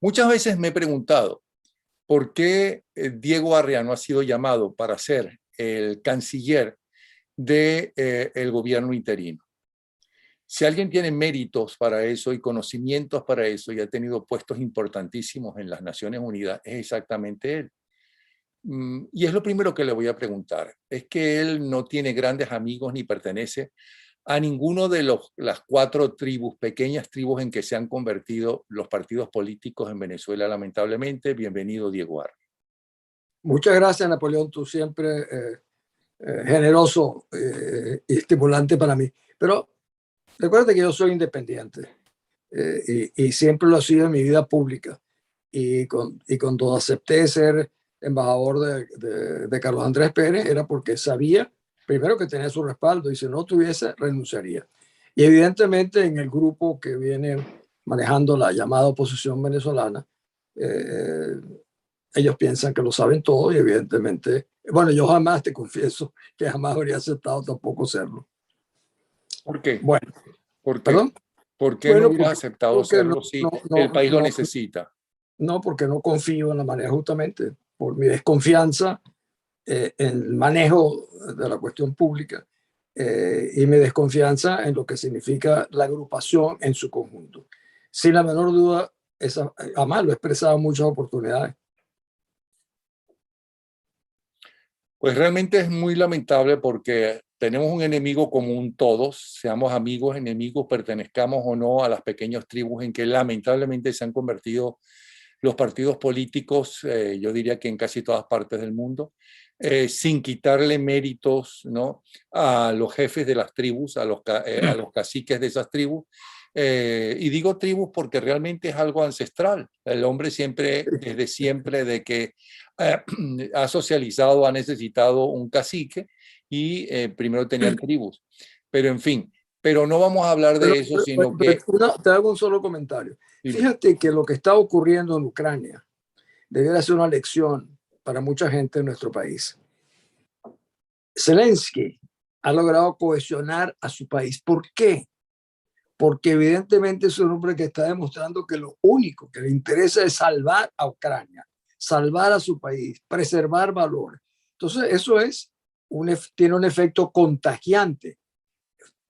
Muchas veces me he preguntado por qué Diego Arreano ha sido llamado para ser el canciller del gobierno interino. Si alguien tiene méritos para eso y conocimientos para eso y ha tenido puestos importantísimos en las Naciones Unidas, es exactamente él. Y es lo primero que le voy a preguntar. Es que él no tiene grandes amigos ni pertenece a ninguno de las 4 tribus, pequeñas tribus en que se han convertido los partidos políticos en Venezuela, lamentablemente. Bienvenido, Diego Arreano. Muchas gracias, Napoleón. Tú siempre generoso y estimulante para mí. Pero recuerda que yo soy independiente y siempre lo he sido en mi vida pública. Y cuando acepté ser embajador de Carlos Andrés Pérez era porque sabía, primero, que tenía su respaldo y si no tuviese, renunciaría. Y evidentemente en el grupo que viene manejando la llamada oposición venezolana, eh, ellos piensan que lo saben todo y evidentemente, bueno, yo jamás, te confieso que jamás habría aceptado tampoco serlo. ¿Por qué? Bueno, ¿Por qué? perdón. ¿Por qué no Bueno, hubieras aceptado serlo si el país lo necesita? No, porque no confío en la manera, justamente por mi desconfianza en el manejo de la cuestión pública y mi desconfianza en lo que significa la agrupación en su conjunto. Sin la menor duda, además lo he expresado en muchas oportunidades. Pues realmente es muy lamentable porque tenemos un enemigo común todos, seamos amigos, enemigos, pertenezcamos o no a las pequeñas tribus en que lamentablemente se han convertido los partidos políticos, yo diría que en casi todas partes del mundo, sin quitarle méritos, ¿no?, a los jefes de las tribus, a los caciques de esas tribus. Y digo tribus porque realmente es algo ancestral. El hombre siempre, desde siempre, de que ha socializado, ha necesitado un cacique y primero tenía tribus. Pero en fin, pero no vamos a hablar de eso, sino que... Te hago un solo comentario. Dime. Fíjate que lo que está ocurriendo en Ucrania debería ser una lección para mucha gente en nuestro país. Zelensky ha logrado cohesionar a su país. ¿Por qué? Porque evidentemente es un hombre que está demostrando que lo único que le interesa es salvar a Ucrania, salvar a su país, preservar valores. Entonces, eso tiene un efecto contagiante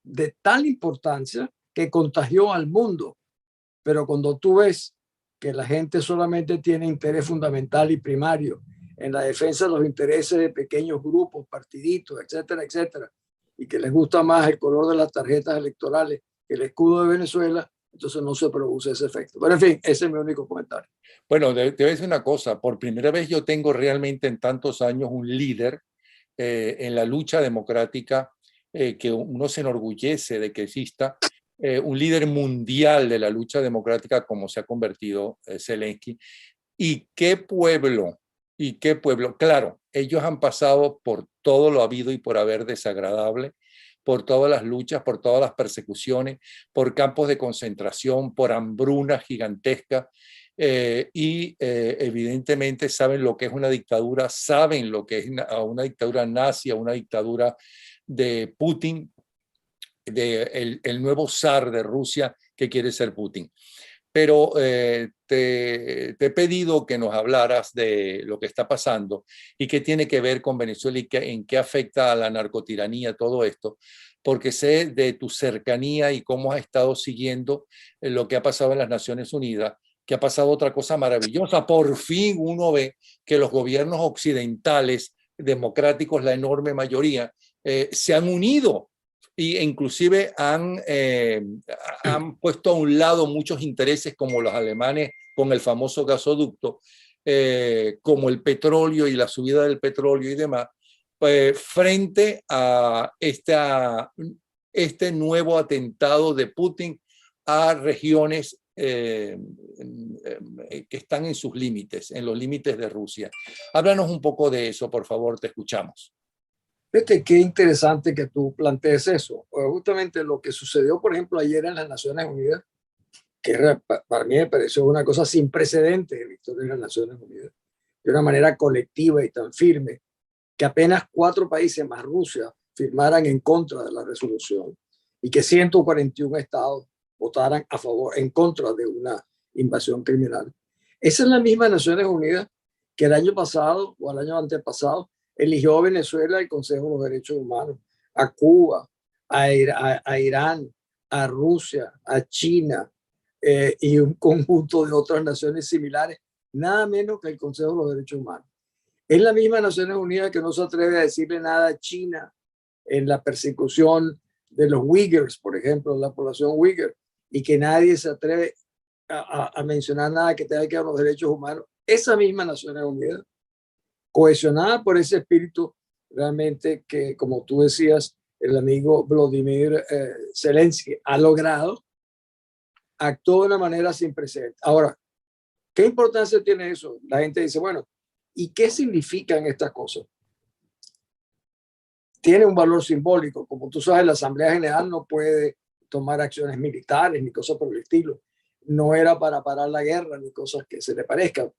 de tal importancia que contagió al mundo. Pero cuando tú ves que la gente solamente tiene interés fundamental y primario en la defensa de los intereses de pequeños grupos, partiditos, etcétera, etcétera, y que les gusta más el color de las tarjetas electorales que el escudo de Venezuela, entonces no se produce ese efecto. Pero en fin, ese es mi único comentario. Bueno, te voy a decir una cosa. Por primera vez yo tengo realmente en tantos años un líder en la lucha democrática que uno se enorgullece de que exista, un líder mundial de la lucha democrática como se ha convertido Zelensky. ¿Y qué pueblo? ¿Y qué pueblo? Claro, ellos han pasado por todo lo habido y por haber desagradable, por todas las luchas, por todas las persecuciones, por campos de concentración, por hambrunas gigantescas, evidentemente saben lo que es una dictadura, saben lo que es una dictadura nazi, una dictadura de Putin, el nuevo zar de Rusia que quiere ser Putin. Pero te he pedido que nos hablaras de lo que está pasando y qué tiene que ver con Venezuela y en qué afecta a la narcotiranía todo esto, porque sé de tu cercanía y cómo has estado siguiendo lo que ha pasado en las Naciones Unidas, que ha pasado otra cosa maravillosa. Por fin uno ve que los gobiernos occidentales democráticos, la enorme mayoría, se han unido e inclusive han puesto a un lado muchos intereses como los alemanes con el famoso gasoducto, como el petróleo y la subida del petróleo y demás, frente a este nuevo atentado de Putin a regiones que están en sus límites, en los límites de Rusia. Háblanos un poco de eso, por favor, te escuchamos. Fíjate qué interesante que tú plantees eso. Justamente lo que sucedió, por ejemplo, ayer en las Naciones Unidas, que para mí me pareció una cosa sin precedentes en la historia de las Naciones Unidas, de una manera colectiva y tan firme, que apenas 4 países más Rusia firmaran en contra de la resolución y que 141 estados votaran a favor, en contra de una invasión criminal. Esa es la misma Naciones Unidas que el año pasado o el año antepasado eligió a Venezuela el Consejo de los Derechos Humanos, a Cuba, a Irán, a Rusia, a China y un conjunto de otras naciones similares, nada menos que el Consejo de los Derechos Humanos. Es la misma Naciones Unidas que no se atreve a decirle nada a China en la persecución de los Uyghurs, por ejemplo, la población Uyghur, y que nadie se atreve a mencionar nada que tenga que ver con los derechos humanos. Esa misma Naciones Unidas, cohesionada por ese espíritu realmente que, como tú decías, el amigo Vladimir Zelensky ha logrado, actuó de una manera sin precedentes. Ahora, ¿qué importancia tiene eso? La gente dice, bueno, ¿y qué significan estas cosas? Tiene un valor simbólico. Como tú sabes, la Asamblea General no puede tomar acciones militares ni cosas por el estilo. No era para parar la guerra ni cosas que se le parezcan.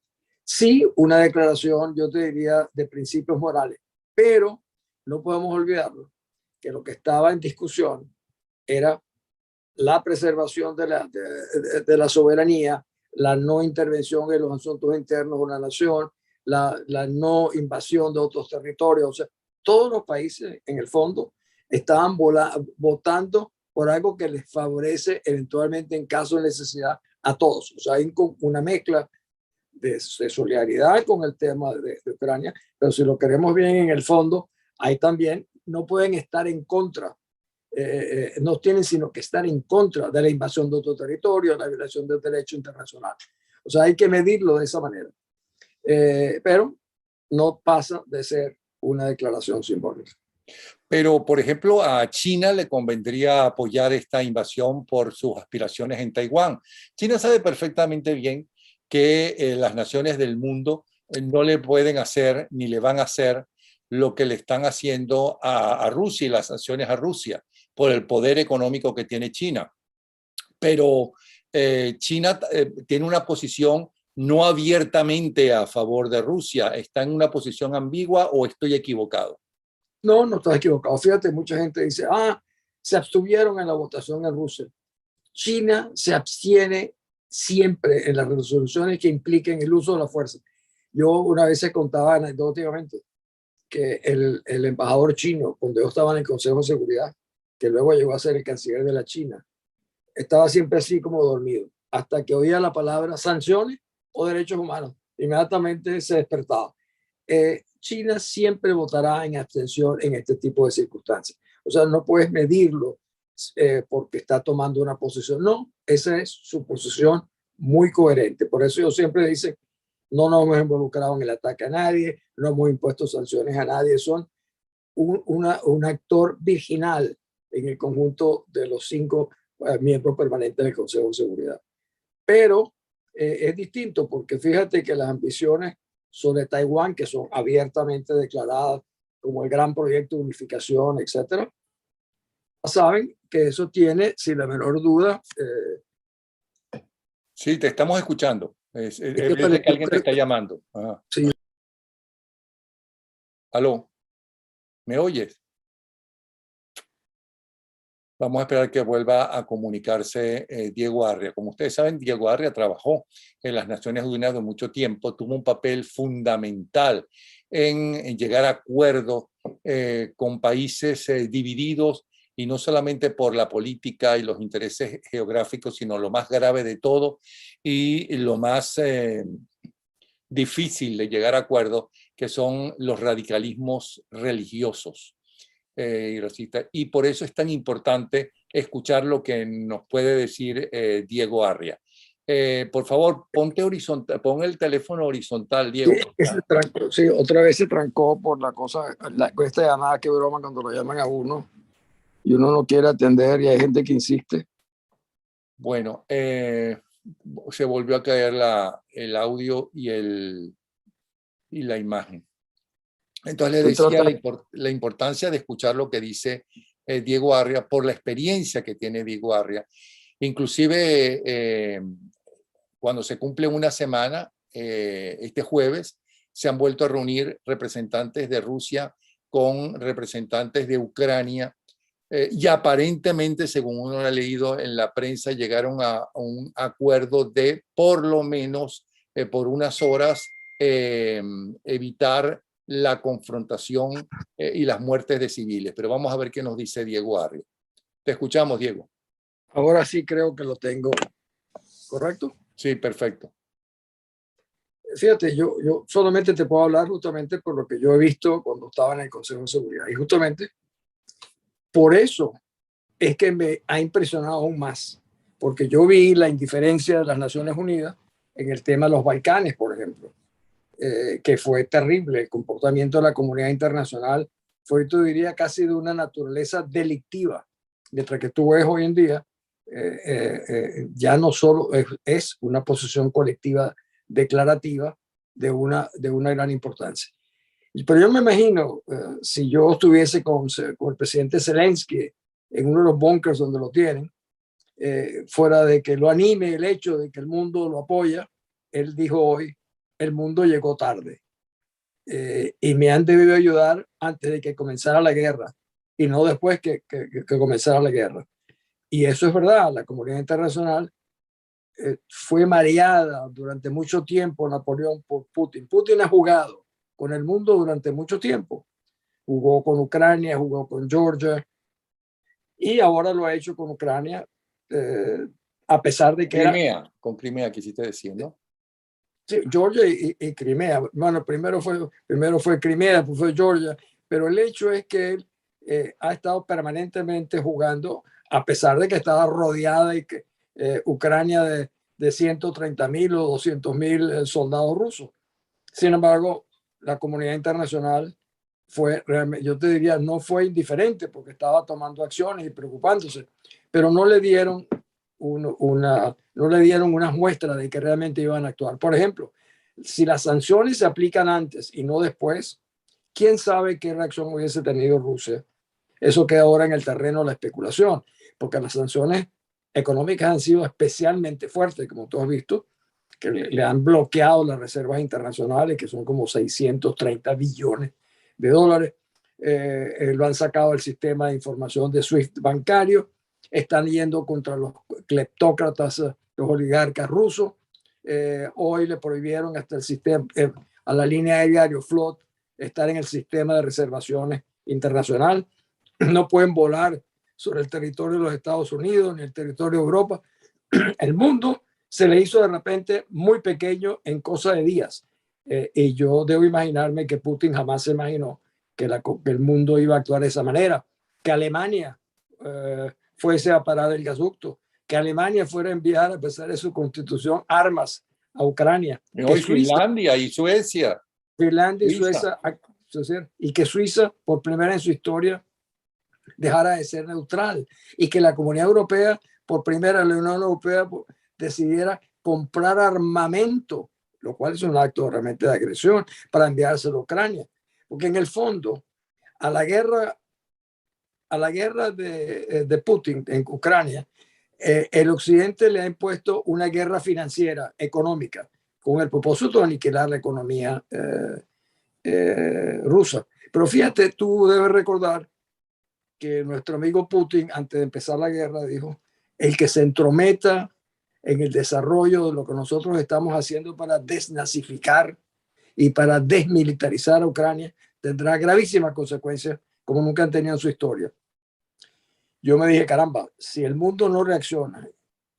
Sí, una declaración, yo te diría, de principios morales, pero no podemos olvidarlo, que lo que estaba en discusión era la preservación de la soberanía, la no intervención en los asuntos internos de una nación, la no invasión de otros territorios. O sea, todos los países, en el fondo, estaban votando por algo que les favorece eventualmente en caso de necesidad a todos. O sea, hay una mezcla de solidaridad con el tema de Ucrania, pero si lo queremos bien en el fondo, ahí también no pueden estar en contra, no tienen sino que estar en contra de la invasión de otro territorio, la violación del derecho internacional. O sea, hay que medirlo de esa manera. Pero no pasa de ser una declaración simbólica. Pero, por ejemplo, a China le convendría apoyar esta invasión por sus aspiraciones en Taiwán. China sabe perfectamente bien que las naciones del mundo no le pueden hacer ni le van a hacer lo que le están haciendo a Rusia y las sanciones a Rusia por el poder económico que tiene China. Pero China tiene una posición no abiertamente a favor de Rusia. ¿Está en una posición ambigua o estoy equivocado? No, no estás equivocado. Fíjate, mucha gente dice, se abstuvieron en la votación en Rusia. China se abstiene siempre en las resoluciones que impliquen el uso de la fuerza. Yo una vez se contaba anecdóticamente que el embajador chino, cuando yo estaba en el Consejo de Seguridad, que luego llegó a ser el canciller de la China, estaba siempre así como dormido, hasta que oía la palabra sanciones o derechos humanos. Inmediatamente se despertaba. China siempre votará en abstención en este tipo de circunstancias. O sea, no puedes medirlo porque está tomando una posición. No, esa es su posición muy coherente. Por eso yo siempre dice, no nos hemos involucrado en el ataque a nadie, no hemos impuesto sanciones a nadie. Son un actor virginal en el conjunto de los 5 miembros permanentes del Consejo de Seguridad. Pero es distinto porque fíjate que las ambiciones sobre Taiwán, que son abiertamente declaradas como el gran proyecto de unificación, etcétera, saben que eso tiene, sin la menor duda. Sí, te estamos escuchando. Es Que evidente que alguien te está llamando. Ajá. Sí. ¿Aló? ¿Me oyes? Vamos a esperar que vuelva a comunicarse Diego Arria. Como ustedes saben, Diego Arria trabajó en las Naciones Unidas de mucho tiempo, tuvo un papel fundamental en llegar a acuerdos con países divididos, y no solamente por la política y los intereses geográficos, sino lo más grave de todo y lo más difícil de llegar a acuerdos, que son los radicalismos religiosos. Y por eso es tan importante escuchar lo que nos puede decir Diego Arria. Por favor, ponte horizontal, pon el teléfono horizontal, Diego. Sí, otra vez se trancó por la cosa, esta llamada, que broma cuando lo llaman a uno y uno no quiere atender y hay gente que insiste. Bueno, se volvió a caer el audio y la imagen. Entonces le decía la importancia de escuchar lo que dice Diego Arria por la experiencia que tiene Diego Arria. Inclusive cuando se cumple una semana, este jueves, se han vuelto a reunir representantes de Rusia con representantes de Ucrania y aparentemente, según uno ha leído en la prensa, llegaron a un acuerdo de por lo menos por unas horas evitar la confrontación y las muertes de civiles. Pero vamos a ver qué nos dice Diego Arrio. Te escuchamos, Diego. Ahora sí creo que lo tengo correcto. Sí, perfecto. Fíjate, yo solamente te puedo hablar justamente por lo que yo he visto cuando estaba en el Consejo de Seguridad. Y justamente por eso es que me ha impresionado aún más, porque yo vi la indiferencia de las Naciones Unidas en el tema de los Balcanes, por ejemplo, que fue terrible. El comportamiento de la comunidad internacional fue, tú diría, casi de una naturaleza delictiva, mientras que tú ves hoy en día, ya no solo es una posición colectiva declarativa de una gran importancia. Pero yo me imagino, si yo estuviese con el presidente Zelensky en uno de los bunkers donde lo tienen, fuera de que lo anime el hecho de que el mundo lo apoya, él dijo hoy, el mundo llegó tarde y me han debido ayudar antes de que comenzara la guerra y no después que comenzara la guerra. Y eso es verdad, la comunidad internacional fue mareada durante mucho tiempo, Napoleón, por Putin. Putin ha jugado con el mundo durante mucho tiempo. Jugó con Ucrania, jugó con Georgia y ahora lo ha hecho con Ucrania, a pesar de que Crimea, con Crimea quisiste decir, ¿no? Sí, Georgia y Crimea. Bueno, primero fue Crimea, después fue Georgia, pero el hecho es que él ha estado permanentemente jugando, a pesar de que estaba rodeada y que Ucrania de 130.000 o 200.000 soldados rusos. Sin embargo, la comunidad internacional fue realmente, yo te diría, no fue indiferente porque estaba tomando acciones y preocupándose, pero no le dieron no le dieron unas muestras de que realmente iban a actuar. Por ejemplo, si las sanciones se aplican antes y no después, ¿quién sabe qué reacción hubiese tenido Rusia? Eso queda ahora en el terreno de la especulación, porque las sanciones económicas han sido especialmente fuertes, como tú has visto, que le han bloqueado las reservas internacionales, que son como 630 billones de dólares. Lo han sacado del sistema de información de SWIFT bancario. Están yendo contra los cleptócratas, los oligarcas rusos. Hoy le prohibieron hasta el sistema, a la línea aérea Aeroflot, estar en el sistema de reservaciones internacional. No pueden volar sobre el territorio de los Estados Unidos ni el territorio de Europa. El mundo se le hizo de repente muy pequeño en cosa de días. Y yo debo imaginarme que Putin jamás se imaginó que el mundo iba a actuar de esa manera, que Alemania fuese a parar el gasoducto, que Alemania fuera a enviar, a pesar de su constitución, armas a Ucrania. Y hoy Finlandia y Suecia. Finlandia y Suiza, y que Suiza, por primera en su historia, dejara de ser neutral, y que la Comunidad Europea, por primera, la Unión Europea, decidiera comprar armamento, lo cual es un acto realmente de agresión, para enviárselo a Ucrania. Porque en el fondo, a la guerra de Putin en Ucrania, el Occidente le ha impuesto una guerra financiera, económica, con el propósito de aniquilar la economía rusa. Pero fíjate, tú debes recordar que nuestro amigo Putin, antes de empezar la guerra, dijo, el que se entrometa en el desarrollo de lo que nosotros estamos haciendo para desnazificar y para desmilitarizar a Ucrania, tendrá gravísimas consecuencias como nunca han tenido en su historia. Yo me dije, caramba, si el mundo no reacciona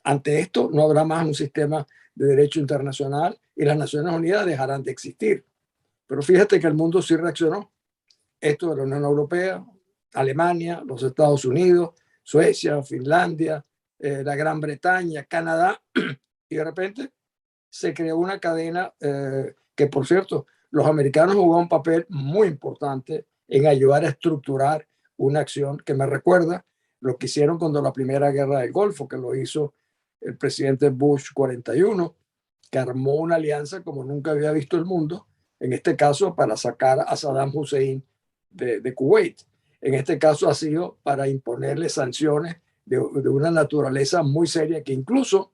ante esto, no habrá más un sistema de derecho internacional y las Naciones Unidas dejarán de existir. Pero fíjate que el mundo sí reaccionó. Esto de la Unión Europea, Alemania, los Estados Unidos, Suecia, Finlandia, la Gran Bretaña, Canadá, y de repente se creó una cadena que, por cierto, los americanos jugaron un papel muy importante en ayudar a estructurar una acción que me recuerda lo que hicieron cuando la primera guerra del Golfo, que lo hizo el presidente Bush 41, que armó una alianza como nunca había visto el mundo, en este caso para sacar a Saddam Hussein de Kuwait. En este caso ha sido para imponerle sanciones de una naturaleza muy seria, que incluso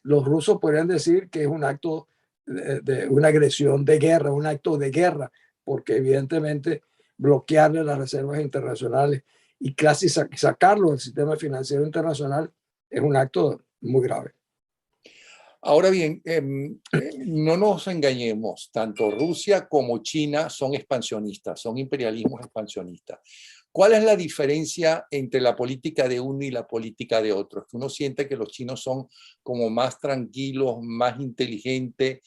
los rusos podrían decir que es un acto de una agresión de guerra, un acto de guerra, porque evidentemente bloquearle las reservas internacionales y casi sacarlo del sistema financiero internacional es un acto muy grave. Ahora bien, no nos engañemos, tanto Rusia como China son expansionistas, son imperialismos expansionistas. ¿Cuál es la diferencia entre la política de uno y la política de otro? Que uno siente que los chinos son como más tranquilos, más inteligentes,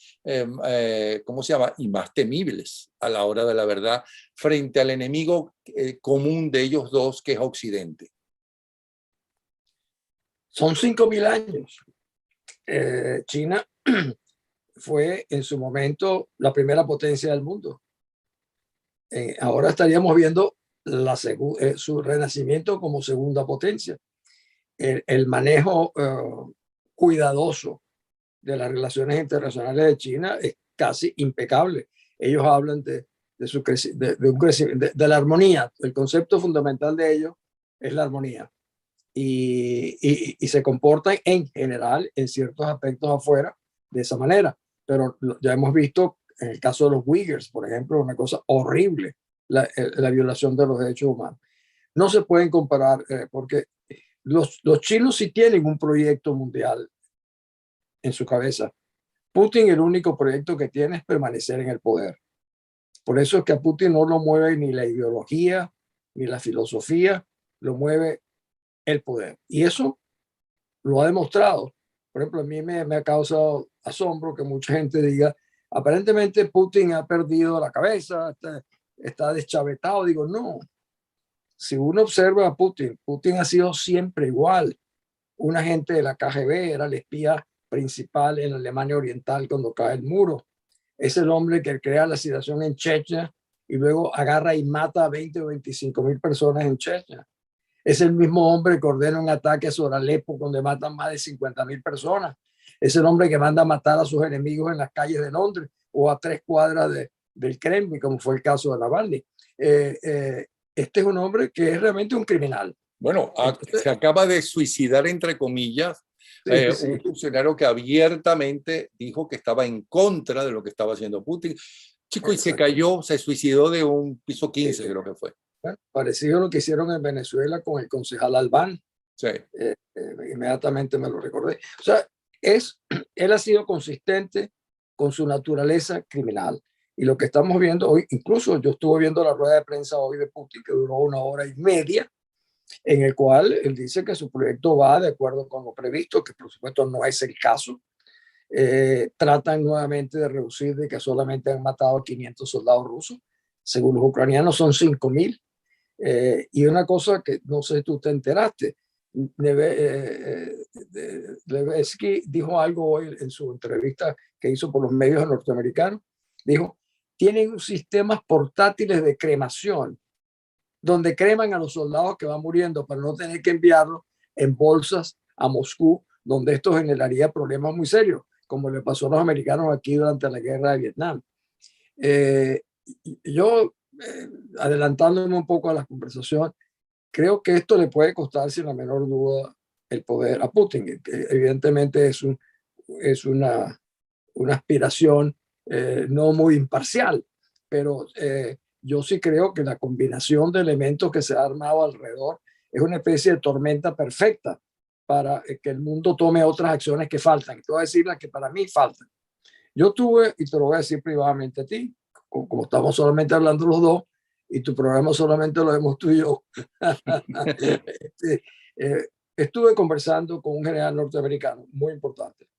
¿cómo se llama? Y más temibles a la hora de la verdad frente al enemigo común de ellos dos, que es Occidente. Son 5.000 años. China fue en su momento la primera potencia del mundo. Ahora estaríamos viendo su renacimiento como segunda potencia. El manejo cuidadoso de las relaciones internacionales de China es casi impecable. Ellos hablan de un crecimiento, de la armonía. El concepto fundamental de ellos es la armonía. Y se comportan en general en ciertos aspectos afuera de esa manera. Pero ya hemos visto en el caso de los Uyghurs, por ejemplo, una cosa horrible, la violación de los derechos humanos. No se pueden comparar porque los chinos sí tienen un proyecto mundial en su cabeza. Putin, el único proyecto que tiene es permanecer en el poder. Por eso es que a Putin no lo mueve ni la ideología, ni la filosofía, lo mueve el poder. Y eso lo ha demostrado. Por ejemplo, a mí me ha causado asombro que mucha gente diga, aparentemente Putin ha perdido la cabeza, está deschavetado. Digo, no. Si uno observa a Putin, Putin ha sido siempre igual. Un agente de la KGB, era el espía principal en Alemania Oriental cuando cae el muro. Es el hombre que crea la situación en Chechnya y luego agarra y mata a 20 o 25.000 personas en Chechnya. Es el mismo hombre que ordena un ataque sobre Alepo donde matan más de 50.000 personas. Es el hombre que manda a matar a sus enemigos en las calles de Londres o a 3 cuadras del Kremlin, como fue el caso de Navalny. Este es un hombre que es realmente un criminal. Bueno, se acaba de suicidar, entre comillas, sí. un funcionario que abiertamente dijo que estaba en contra de lo que estaba haciendo Putin. Chico, y se cayó, se suicidó de un piso 15, creo que fue. Bueno, parecido a lo que hicieron en Venezuela con el concejal Albán. Sí. Inmediatamente me lo recordé. O sea, él ha sido consistente con su naturaleza criminal. Y lo que estamos viendo hoy, incluso yo estuve viendo la rueda de prensa hoy de Putin, que duró 1 hora y media, en el cual él dice que su proyecto va de acuerdo con lo previsto, que por supuesto no es el caso. Tratan nuevamente de reducir de que solamente han matado a 500 soldados rusos. Según los ucranianos son 5.000. Y una cosa que no sé si tú te enteraste, Levesky dijo algo hoy en su entrevista que hizo por los medios norteamericanos. Dijo, tienen sistemas portátiles de cremación donde creman a los soldados que van muriendo para no tener que enviarlos en bolsas a Moscú, donde esto generaría problemas muy serios, como le pasó a los americanos aquí durante la guerra de Vietnam. Yo, adelantándome un poco a la conversación, creo que esto le puede costar sin la menor duda el poder a Putin, que evidentemente es una aspiración no muy imparcial, pero yo sí creo que la combinación de elementos que se ha armado alrededor es una especie de tormenta perfecta para que el mundo tome otras acciones que faltan. Te voy a decir las que para mí faltan. Yo tuve, y te lo voy a decir privadamente a ti, como estamos solamente hablando los dos, y tu programa solamente lo vemos tú y yo, estuve conversando con un general norteamericano muy importante,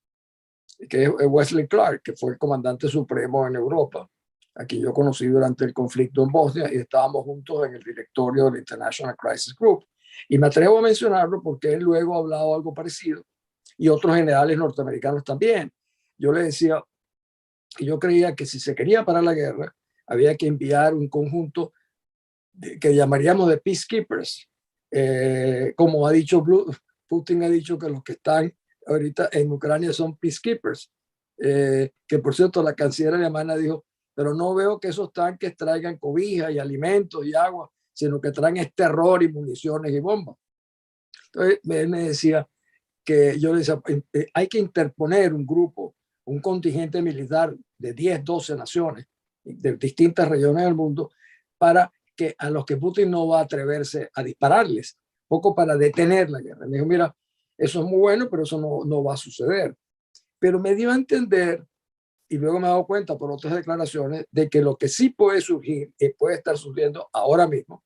que es Wesley Clark, que fue el comandante supremo en Europa, a quien yo conocí durante el conflicto en Bosnia, y estábamos juntos en el directorio del International Crisis Group. Y me atrevo a mencionarlo porque él luego ha hablado algo parecido, y otros generales norteamericanos también. Yo le decía que yo creía que si se quería parar la guerra, había que enviar un conjunto que llamaríamos de peacekeepers. Como ha dicho Putin, ha dicho que los que están ahorita en Ucrania son peacekeepers. Que por cierto, la canciller alemana dijo, pero no veo que esos tanques traigan cobija y alimentos y agua, sino que traen terror y municiones y bombas. Entonces, él me decía que yo le decía, hay que interponer un grupo, un contingente militar de 10, 12 naciones de distintas regiones del mundo para que a los que Putin no va a atreverse a dispararles, poco para detener la guerra. Me dijo, mira, eso es muy bueno, pero eso no va a suceder. pero me dio a entender, y luego me he dado cuenta por otras declaraciones, de que lo que sí puede surgir y puede estar surgiendo ahora mismo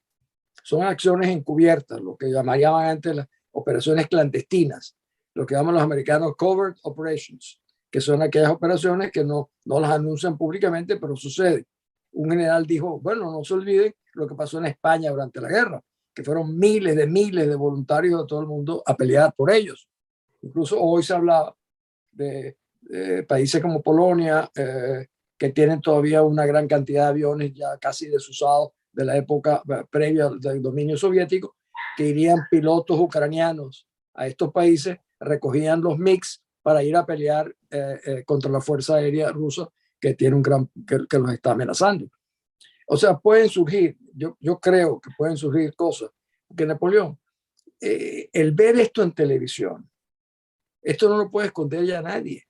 son acciones encubiertas, lo que llamarían antes las operaciones clandestinas, lo que llaman los americanos covert operations, que son aquellas operaciones que no las anuncian públicamente, pero sucede. Un general dijo, bueno, no se olviden lo que pasó en España durante la guerra, que fueron miles de voluntarios de todo el mundo a pelear por ellos. Incluso hoy se hablaba de países como Polonia, que tienen todavía una gran cantidad de aviones ya casi desusados de la época previa del dominio soviético, que irían pilotos ucranianos a estos países, recogían los MiGs para ir a pelear contra la Fuerza Aérea Rusa, que tiene que los está amenazando. O sea, pueden surgir, yo creo que pueden surgir cosas, porque Napoleón, el ver esto en televisión, esto no lo puede esconder ya nadie.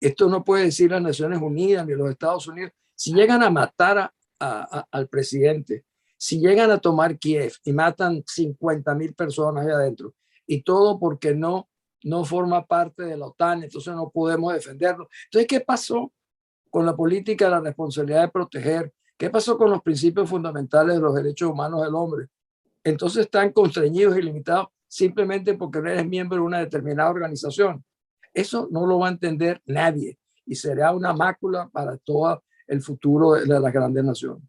Esto no puede decir las Naciones Unidas ni los Estados Unidos. Si llegan a matar al presidente, si llegan a tomar Kiev y matan 50,000 personas ahí adentro, y todo porque no forma parte de la OTAN, entonces no podemos defenderlo. Entonces, ¿qué pasó con la política de la responsabilidad de proteger? ¿Qué pasó con los principios fundamentales de los derechos humanos del hombre? Entonces están constreñidos y limitados simplemente porque no eres miembro de una determinada organización. Eso no lo va a entender nadie y será una mácula para todo el futuro de las grandes naciones.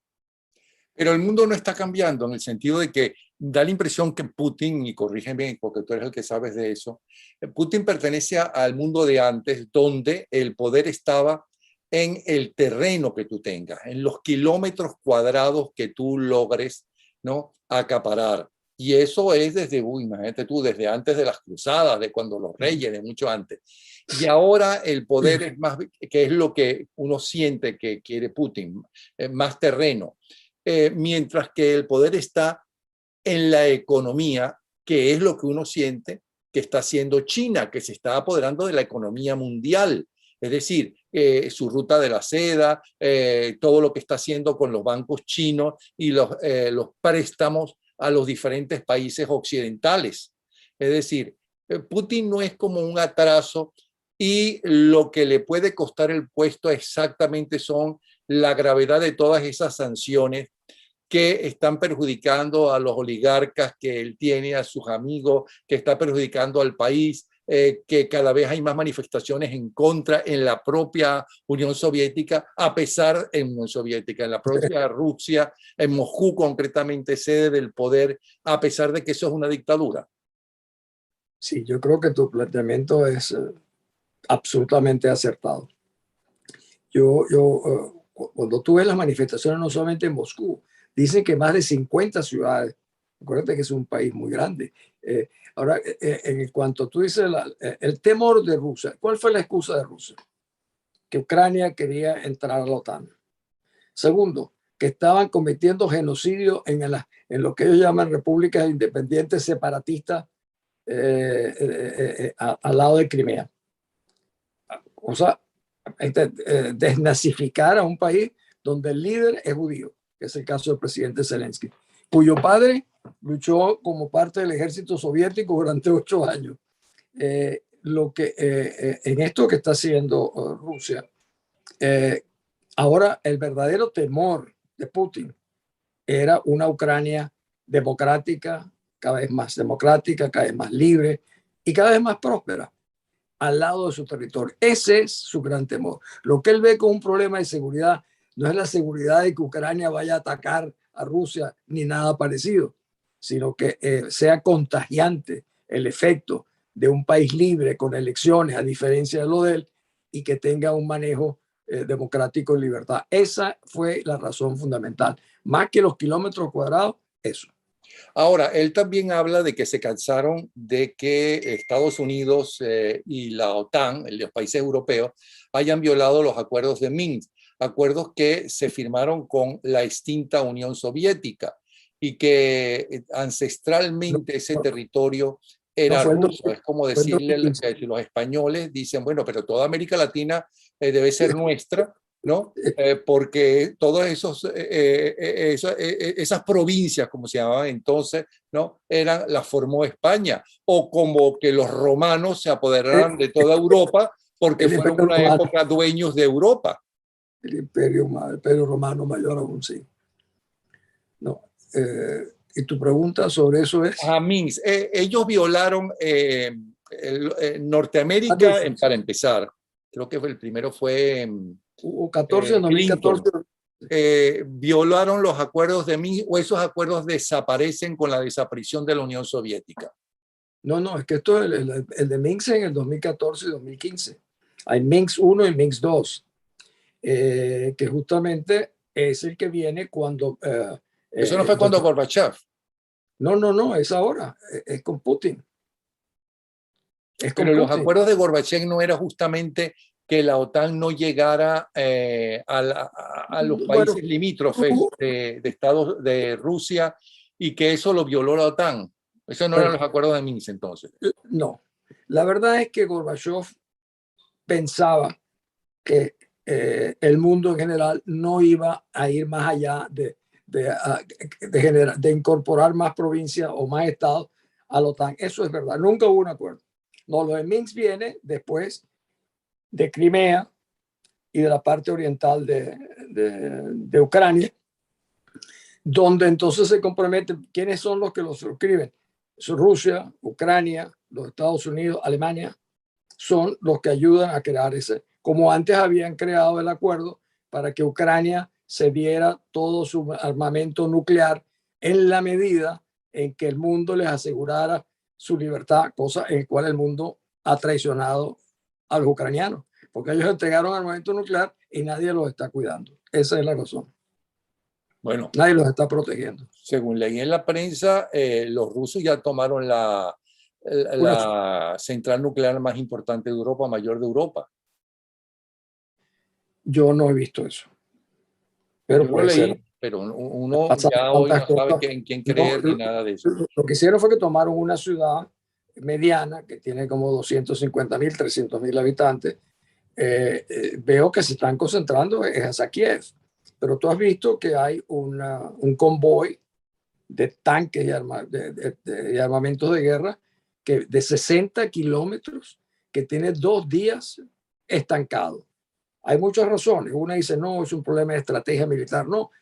Pero el mundo no está cambiando en el sentido de que da la impresión que Putin, y corrígeme porque tú eres el que sabes de eso, Putin pertenece al mundo de antes, donde el poder estaba en el terreno que tú tengas, en los kilómetros cuadrados que tú logres, ¿no?, acaparar. Y eso es desde, imagínate tú, desde antes de las cruzadas, de cuando los reyes, de mucho antes. Y ahora el poder es más, que es lo que uno siente que quiere Putin, más terreno. Mientras que el poder está en la economía, que es lo que uno siente que está haciendo China, que se está apoderando de la economía mundial. Es decir, su ruta de la seda, todo lo que está haciendo con los bancos chinos y los préstamos a los diferentes países occidentales. Es decir, Putin no es como un atraso y lo que le puede costar el puesto exactamente son la gravedad de todas esas sanciones que están perjudicando a los oligarcas que él tiene, a sus amigos, que está perjudicando al país, que cada vez hay más manifestaciones en contra en la propia Unión Soviética, a pesar en Unión Soviética, en la propia Rusia, en Moscú concretamente, sede del poder, a pesar de que eso es una dictadura. Sí, yo creo que tu planteamiento es absolutamente acertado. Cuando tú ves las manifestaciones, no solamente en Moscú, dicen que más de 50 ciudades, acuérdate que es un país muy grande. Ahora, en cuanto tú dices el temor de Rusia, ¿cuál fue la excusa de Rusia? Que Ucrania quería entrar a la OTAN. Segundo, que estaban cometiendo genocidio en lo que ellos llaman repúblicas independientes separatistas al lado de Crimea. O sea, desnazificar a un país donde el líder es judío, que es el caso del presidente Zelensky, cuyo padre luchó como parte del ejército soviético durante 8 años. En esto que está haciendo Rusia, ahora el verdadero temor de Putin era una Ucrania democrática, cada vez más democrática, cada vez más libre y cada vez más próspera al lado de su territorio. Ese es su gran temor. Lo que él ve como un problema de seguridad no es la seguridad de que Ucrania vaya a atacar a Rusia ni nada parecido, sino que sea contagiante el efecto de un país libre con elecciones, a diferencia de lo de él, y que tenga un manejo democrático en libertad. Esa fue la razón fundamental. Más que los kilómetros cuadrados, eso. Ahora, él también habla de que se cansaron de que Estados Unidos y la OTAN, los países europeos, hayan violado los acuerdos de Minsk, acuerdos que se firmaron con la extinta Unión Soviética y que ancestralmente ese territorio era ruso. Es como decirle que los españoles dicen, bueno, pero toda América Latina debe ser nuestra, ¿no? Porque todas esas provincias, como se llamaban entonces, ¿no? Las formó España, o como que los romanos se apoderaran de toda Europa porque fueron una época dueños de Europa. El imperio romano mayor aún, sí. No. Y tu pregunta sobre eso es... Minsk. Ellos violaron Norteamérica, para empezar. Creo que el primero fue... Hubo 14 en 2014. Violaron los acuerdos de Minsk, o esos acuerdos desaparecen con la desaparición de la Unión Soviética. No, es que esto es el de Minsk en el 2014 y 2015. Hay Minsk 1 y Minsk 2, que justamente es el que viene cuando... Eso no fue cuando Gorbachev. No, es ahora, es con Putin. Pero los acuerdos de Gorbachev no era justamente que la OTAN no llegara a los países limítrofes de Estados de Rusia, y que eso lo violó la OTAN. Esos no eran los acuerdos de Minsk entonces. No, la verdad es que Gorbachev pensaba que el mundo en general no iba a ir más allá de incorporar más provincias o más estados a la OTAN. Eso es verdad, nunca hubo un acuerdo. No, lo de Minsk viene después de Crimea y de la parte oriental de Ucrania, donde entonces se comprometen quiénes son los que lo suscriben. Rusia, Ucrania, los Estados Unidos, Alemania, son los que ayudan a crear ese, como antes habían creado el acuerdo para que Ucrania cediera todo su armamento nuclear en la medida en que el mundo les asegurara su libertad, cosa en la cual el mundo ha traicionado a los ucranianos, porque ellos entregaron armamento nuclear y nadie los está cuidando. Esa es la razón. Bueno, nadie los está protegiendo. Según leí en la prensa, los rusos ya tomaron la central nuclear más importante de Europa, mayor de Europa. Yo no he visto eso. Pero yo puede ser. Pero uno ya hoy no sabe en quién creer ni nada de eso. Lo que hicieron fue que tomaron una ciudad mediana que tiene como 250,000, 300,000 habitantes. Veo que se están concentrando en Kiev, pero tú has visto que hay un convoy de tanques y armamentos de guerra de 60 kilómetros que tiene 2 días estancado. Hay muchas razones. Una dice, no, es un problema de estrategia militar. No,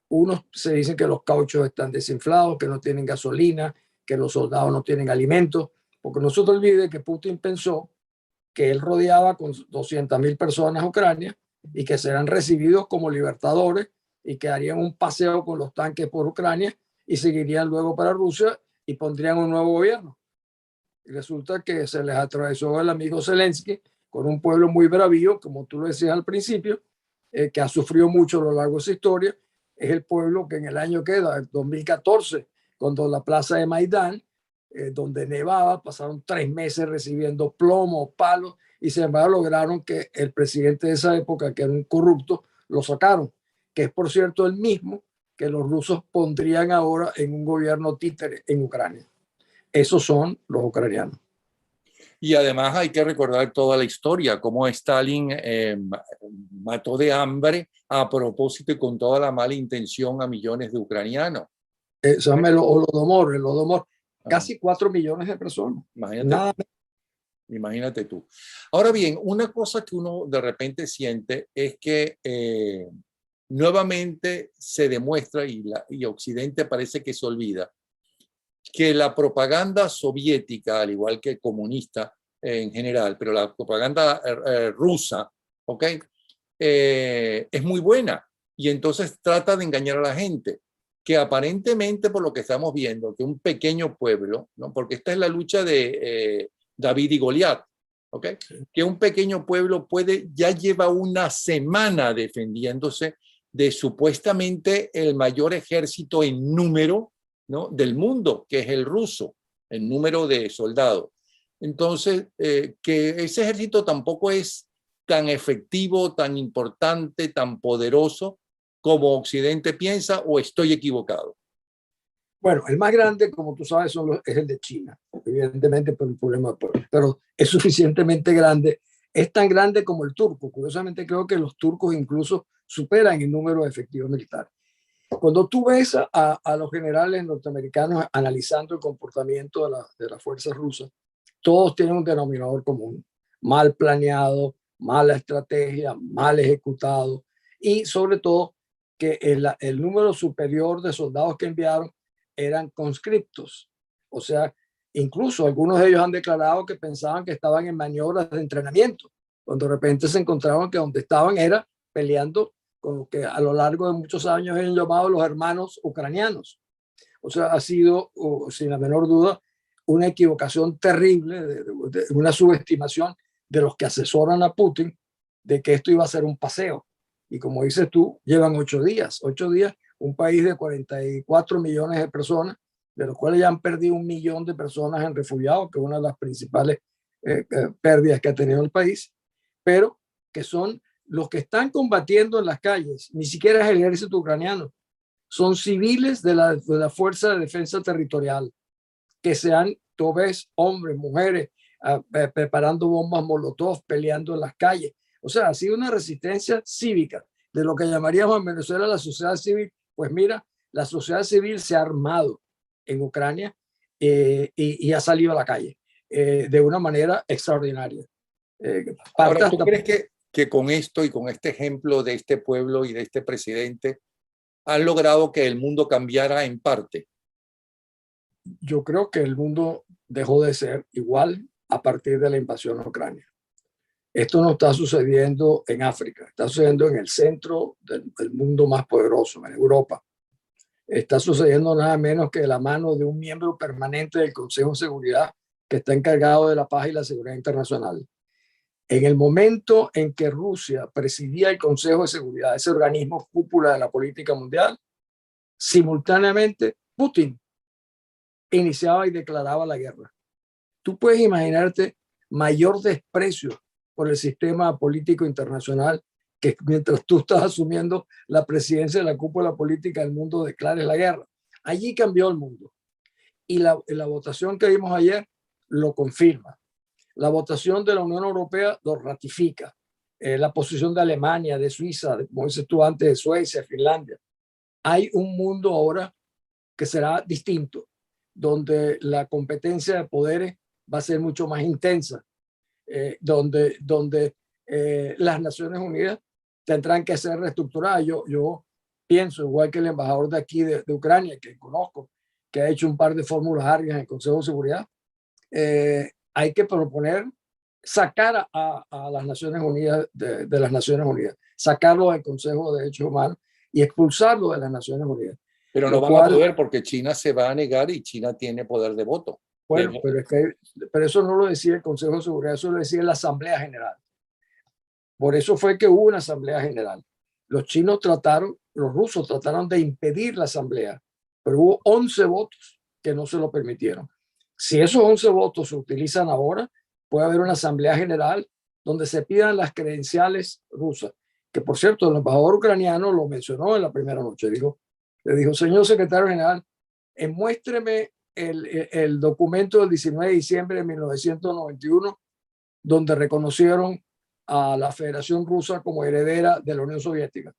unos se dicen que los cauchos están desinflados, que no tienen gasolina, que los soldados no tienen alimentos, porque no se te olvide que Putin pensó que él rodeaba con 200,000 personas a Ucrania y que serán recibidos como libertadores y que harían un paseo con los tanques por Ucrania y seguirían luego para Rusia y pondrían un nuevo gobierno. Y resulta que se les atravesó el amigo Zelensky con un pueblo muy bravío, como tú lo decías al principio, que ha sufrido mucho a lo largo de su historia. Es el pueblo que en el año que da, el 2014, cuando la plaza de Maidán, donde nevaba, pasaron 3 meses recibiendo plomo, palos, y sin embargo lograron que el presidente de esa época, que era un corrupto, lo sacaron, que es por cierto el mismo que los rusos pondrían ahora en un gobierno títere en Ucrania. Esos son los ucranianos. Y además hay que recordar toda la historia, cómo Stalin mató de hambre a propósito y con toda la mala intención a millones de ucranianos. Se llama el Holodomor. Casi 4 millones de personas. Imagínate tú. Ahora bien, una cosa que uno de repente siente es que nuevamente se demuestra, y Occidente parece que se olvida, que la propaganda soviética, al igual que comunista en general, pero la propaganda rusa, ¿okay? Es muy buena, y entonces trata de engañar a la gente, que aparentemente, por lo que estamos viendo, que un pequeño pueblo, ¿no? Porque esta es la lucha de David y Goliat, ¿okay? Que un pequeño pueblo ya lleva una semana defendiéndose de supuestamente el mayor ejército en número, ¿no? del mundo, que es el ruso, en número de soldados. Entonces, que ese ejército tampoco es tan efectivo, tan importante, tan poderoso como Occidente piensa, ¿o estoy equivocado? Bueno, el más grande, como tú sabes, es el de China, evidentemente por el problema, pero es suficientemente grande es tan grande como el turco. Curiosamente creo que los turcos incluso superan el número de efectivos militares. Cuando tú ves a los generales norteamericanos analizando el comportamiento de las fuerzas rusas, todos tienen un denominador común: mal planeado, mala estrategia, mal ejecutado, y sobre todo que el número superior de soldados que enviaron eran conscriptos. O sea, incluso algunos de ellos han declarado que pensaban que estaban en maniobras de entrenamiento, cuando de repente se encontraban que donde estaban era peleando con lo que a lo largo de muchos años han llamado los hermanos ucranianos. O sea, ha sido, sin la menor duda, una equivocación terrible, de una subestimación de los que asesoran a Putin de que esto iba a ser un paseo. Y como dices tú, llevan 8 días. 8 días, un país de 44 millones de personas, de los cuales ya han perdido 1 millón de personas en refugiados, que es una de las principales pérdidas que ha tenido el país, pero que son los que están combatiendo en las calles. Ni siquiera es el ejército ucraniano, son civiles de la Fuerza de Defensa Territorial, que sean, tú ves, hombres, mujeres, preparando bombas molotov, peleando en las calles. O sea, ha sido una resistencia cívica, de lo que llamaríamos en Venezuela la sociedad civil. Pues mira, la sociedad civil se ha armado en Ucrania y ha salido a la calle de una manera extraordinaria. Ahora, ¿tú crees que con esto y con este ejemplo de este pueblo y de este presidente han logrado que el mundo cambiara en parte? Yo creo que el mundo dejó de ser igual a partir de la invasión a Ucrania. Esto no está sucediendo en África, está sucediendo en el centro del mundo más poderoso, en Europa. Está sucediendo nada menos que de la mano de un miembro permanente del Consejo de Seguridad que está encargado de la paz y la seguridad internacional. En el momento en que Rusia presidía el Consejo de Seguridad, ese organismo cúpula de la política mundial, simultáneamente Putin iniciaba y declaraba la guerra. Tú puedes imaginarte mayor desprecio por el sistema político internacional que mientras tú estás asumiendo la presidencia de la cúpula política del mundo declares la guerra. Allí cambió el mundo. Y la votación que vimos ayer lo confirma. La votación de la Unión Europea lo ratifica. La posición de Alemania, de Suiza, como dices tú antes, de Suecia, Finlandia. Hay un mundo ahora que será distinto, donde la competencia de poderes va a ser mucho más intensa, donde las Naciones Unidas tendrán que ser reestructuradas. Yo pienso, igual que el embajador de aquí de Ucrania, que conozco, que ha hecho un par de fórmulas largas en el Consejo de Seguridad, hay que proponer sacar a las Naciones Unidas de las Naciones Unidas, sacarlo del Consejo de Derechos Humanos y expulsarlo de las Naciones Unidas. Pero no van a poder porque China se va a negar y China tiene poder de voto. Bueno, pero eso no lo decía el Consejo de Seguridad, eso lo decía la Asamblea General. Por eso fue que hubo una Asamblea General. Los rusos trataron de impedir la Asamblea, pero hubo 11 votos que no se lo permitieron. Si esos 11 votos se utilizan ahora, puede haber una Asamblea General donde se pidan las credenciales rusas, que por cierto el embajador ucraniano lo mencionó en la primera noche. Le dijo, señor secretario general, muéstreme el documento del 19 de diciembre de 1991 donde reconocieron a la Federación Rusa como heredera de la Unión Soviética.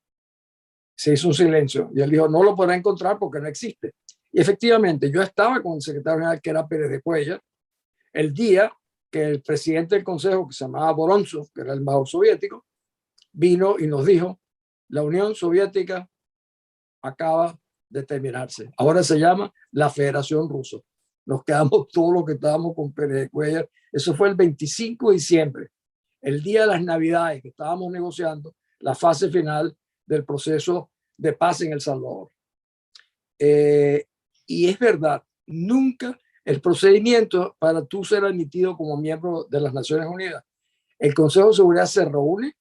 Se hizo un silencio y él dijo, no lo podrá encontrar porque no existe. Y efectivamente, yo estaba con el secretario general, que era Pérez de Cuellar, el día que el presidente del Consejo, que se llamaba Vorontsov, que era el embajador soviético, vino y nos dijo, la Unión Soviética acaba de terminarse. Ahora se llama la Federación Rusa. Nos quedamos todos los que estábamos con Pérez de Cuellar. Eso fue el 25 de diciembre, el día de las Navidades, que estábamos negociando la fase final del proceso de paz en El Salvador. Y es verdad, nunca el procedimiento para tú ser admitido como miembro de las Naciones Unidas, el Consejo de Seguridad se reúne,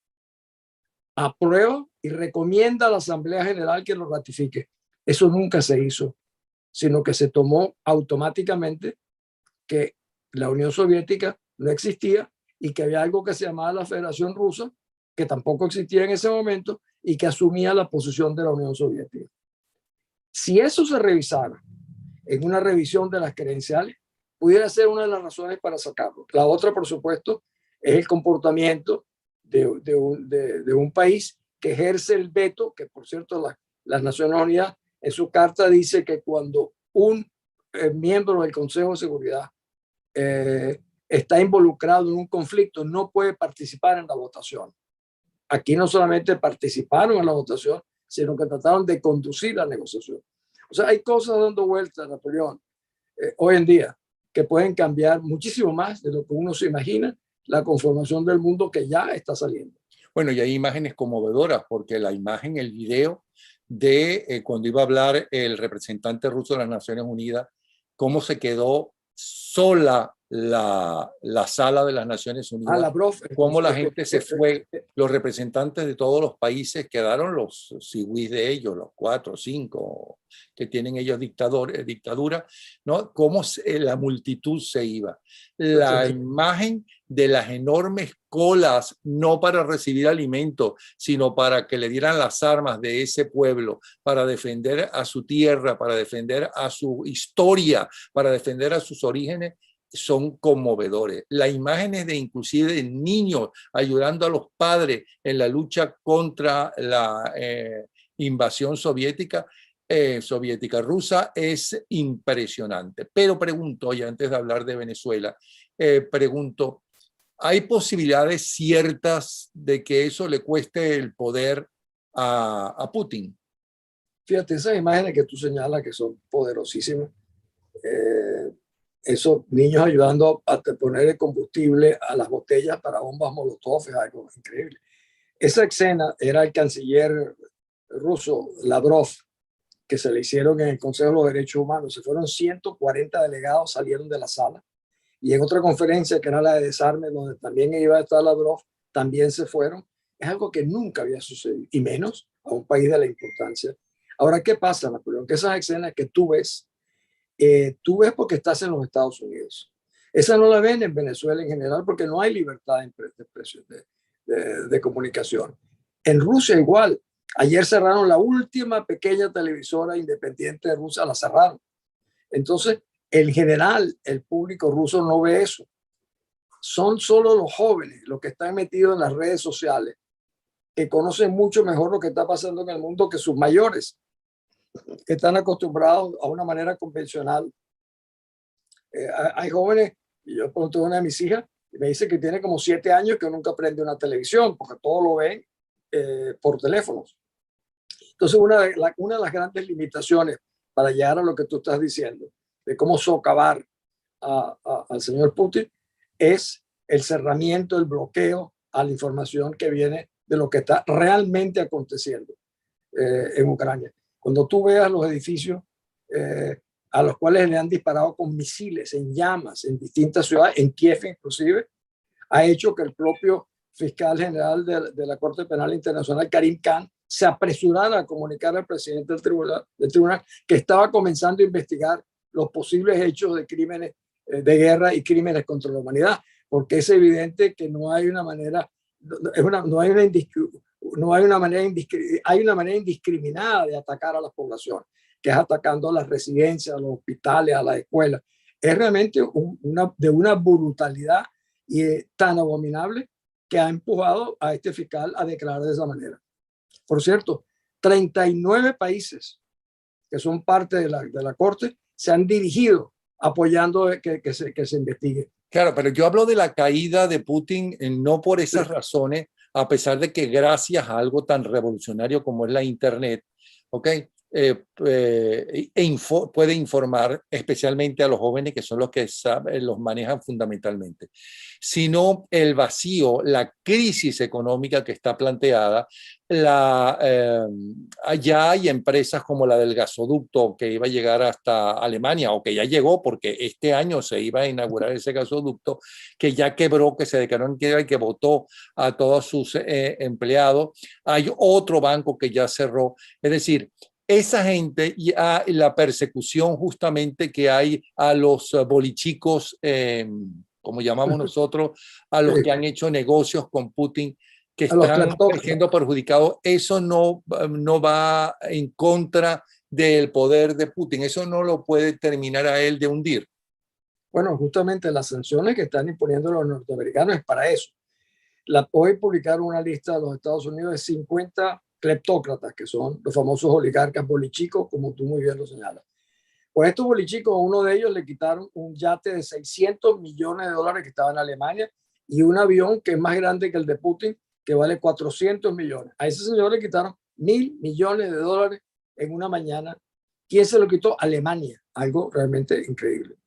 aprueba y recomienda a la Asamblea General que lo ratifique. Eso nunca se hizo, sino que se tomó automáticamente que la Unión Soviética no existía y que había algo que se llamaba la Federación Rusa, que tampoco existía en ese momento y que asumía la posición de la Unión Soviética. Si eso se revisara en una revisión de las credenciales, pudiera ser una de las razones para sacarlo. La otra, por supuesto, es el comportamiento de un país que ejerce el veto, que por cierto las Naciones Unidas en su carta dice que cuando un miembro del Consejo de Seguridad está involucrado en un conflicto, no puede participar en la votación. Aquí no solamente participaron en la votación, sino que trataron de conducir la negociación. O sea, hay cosas dando vueltas, Napoleón, hoy en día, que pueden cambiar muchísimo más de lo que uno se imagina la conformación del mundo que ya está saliendo. Bueno, y hay imágenes conmovedoras, porque la imagen, el video de cuando iba a hablar el representante ruso de las Naciones Unidas, cómo se quedó sola la sala de las Naciones Unidas, Lavrov, cómo la gente se fue, los representantes de todos los países quedaron los siwis de ellos, los 4 o 5 que tienen ellos dictadura, ¿no? Cómo la multitud se iba. La imagen de las enormes colas, no para recibir alimentos, sino para que le dieran las armas de ese pueblo, para defender a su tierra, para defender a su historia, para defender a sus orígenes, son conmovedores. Las imágenes de inclusive de niños ayudando a los padres en la lucha contra la invasión soviética rusa es impresionante. Pero pregunto, y antes de hablar de Venezuela, pregunto, ¿hay posibilidades ciertas de que eso le cueste el poder a Putin? Fíjate, esas imágenes que tú señalas que son poderosísimas, esos niños ayudando a poner el combustible a las botellas para bombas molotov, es algo increíble. Esa escena era el canciller ruso Lavrov, que se le hicieron en el Consejo de los Derechos Humanos. Se fueron 140 delegados, salieron de la sala. Y en otra conferencia, que era la de desarme, donde también iba a estar Lavrov, también se fueron. Es algo que nunca había sucedido, y menos a un país de la importancia. Ahora, ¿qué pasa, Napoleón? Que esas escenas que tú ves porque estás en los Estados Unidos. Esa no la ven en Venezuela en general porque no hay libertad de expresión, de comunicación. En Rusia igual. Ayer cerraron la última pequeña televisora independiente de Rusia, la cerraron. Entonces, en general, el público ruso no ve eso. Son solo los jóvenes los que están metidos en las redes sociales, que conocen mucho mejor lo que está pasando en el mundo que sus mayores, que están acostumbrados a una manera convencional. Hay jóvenes, y yo pregunté a una de mis hijas, y me dice que tiene como 7 años que nunca prende una televisión, porque todo lo ven por teléfonos. Entonces, una de las grandes limitaciones para llegar a lo que tú estás diciendo, de cómo socavar al señor Putin, es el cerramiento, el bloqueo a la información que viene de lo que está realmente aconteciendo en Ucrania. Cuando tú veas los edificios a los cuales le han disparado con misiles en llamas en distintas ciudades, en Kiev inclusive, ha hecho que el propio fiscal general de la Corte Penal Internacional, Karim Khan, se apresurara a comunicar al presidente del tribunal que estaba comenzando a investigar los posibles hechos de crímenes de guerra y crímenes contra la humanidad, porque es evidente que no hay una manera, hay una manera indiscriminada de atacar a la población, que es atacando a las residencias, a los hospitales, a las escuelas. Es realmente de una brutalidad tan abominable que ha empujado a este fiscal a declarar de esa manera. Por cierto, 39 países que son parte de la Corte se han dirigido apoyando que se investigue. Claro, pero yo hablo de la caída de Putin no por esas razones, a pesar de que gracias a algo tan revolucionario como es la Internet, ¿ok? Puede informar especialmente a los jóvenes, que son los que los manejan fundamentalmente, sino el vacío, la crisis económica que está planteada. Ya hay empresas como la del gasoducto que iba a llegar hasta Alemania, o que ya llegó porque este año se iba a inaugurar ese gasoducto, que ya quebró, que se declaró en quiebra y que votó a todos sus empleados. Hay otro banco que ya cerró. Es decir, esa gente y la persecución justamente que hay a los bolichicos, como llamamos nosotros, a los que han hecho negocios con Putin, que están siendo perjudicados, eso no va en contra del poder de Putin, eso no lo puede terminar a él de hundir. Bueno, justamente las sanciones que están imponiendo los norteamericanos es para eso, Hoy publicaron una lista de los Estados Unidos de 50 cleptócratas, que son los famosos oligarcas bolichicos, como tú muy bien lo señalas. Pues estos bolichicos, a uno de ellos le quitaron un yate de 600 millones de dólares que estaba en Alemania y un avión que es más grande que el de Putin, que vale 400 millones. A ese señor le quitaron 1.000 millones de dólares en una mañana. ¿Quién se lo quitó? Alemania. Algo realmente increíble.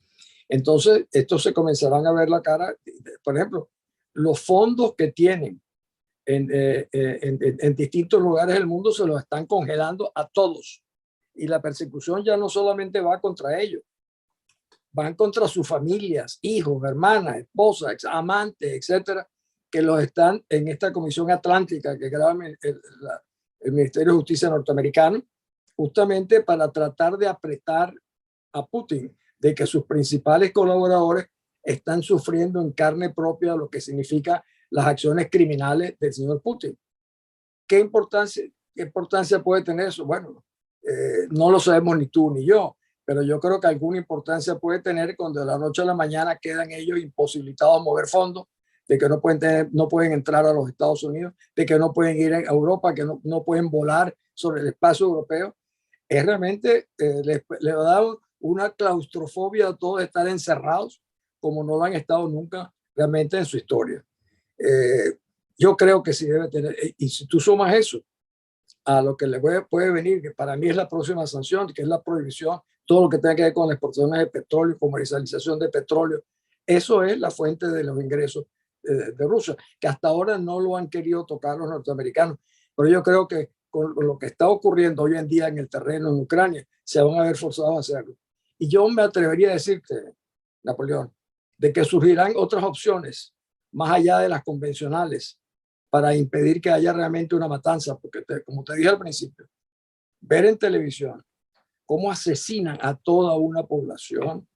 Entonces, estos se comenzarán a ver la cara. Por ejemplo, los fondos que tienen en distintos lugares del mundo se los están congelando a todos. Y la persecución ya no solamente va contra ellos, van contra sus familias, hijos, hermanas, esposas, amantes, etcétera, que los están en esta Comisión Atlántica que graba el Ministerio de Justicia norteamericano, justamente para tratar de apretar a Putin, de que sus principales colaboradores están sufriendo en carne propia lo que significa las acciones criminales del señor Putin. ¿Qué importancia puede tener eso? Bueno, no lo sabemos ni tú ni yo, pero yo creo que alguna importancia puede tener cuando de la noche a la mañana quedan ellos imposibilitados a mover fondos, de que no pueden entrar a los Estados Unidos, de que no pueden ir a Europa, que no pueden volar sobre el espacio europeo. Es realmente, le va a dar una claustrofobia a todos estar encerrados como no lo han estado nunca realmente en su historia. Yo creo que sí debe tener, y si tú sumas eso a lo que le puede venir, que para mí es la próxima sanción, que es la prohibición, todo lo que tenga que ver con las exportaciones de petróleo, comercialización de petróleo, eso es la fuente de los ingresos de Rusia, que hasta ahora no lo han querido tocar los norteamericanos. Pero yo creo que con lo que está ocurriendo hoy en día en el terreno en Ucrania, se van a ver forzados a hacerlo. Y yo me atrevería a decirte, Napoleón, de que surgirán otras opciones más allá de las convencionales para impedir que haya realmente una matanza, porque como te dije al principio, ver en televisión cómo asesinan a toda una población,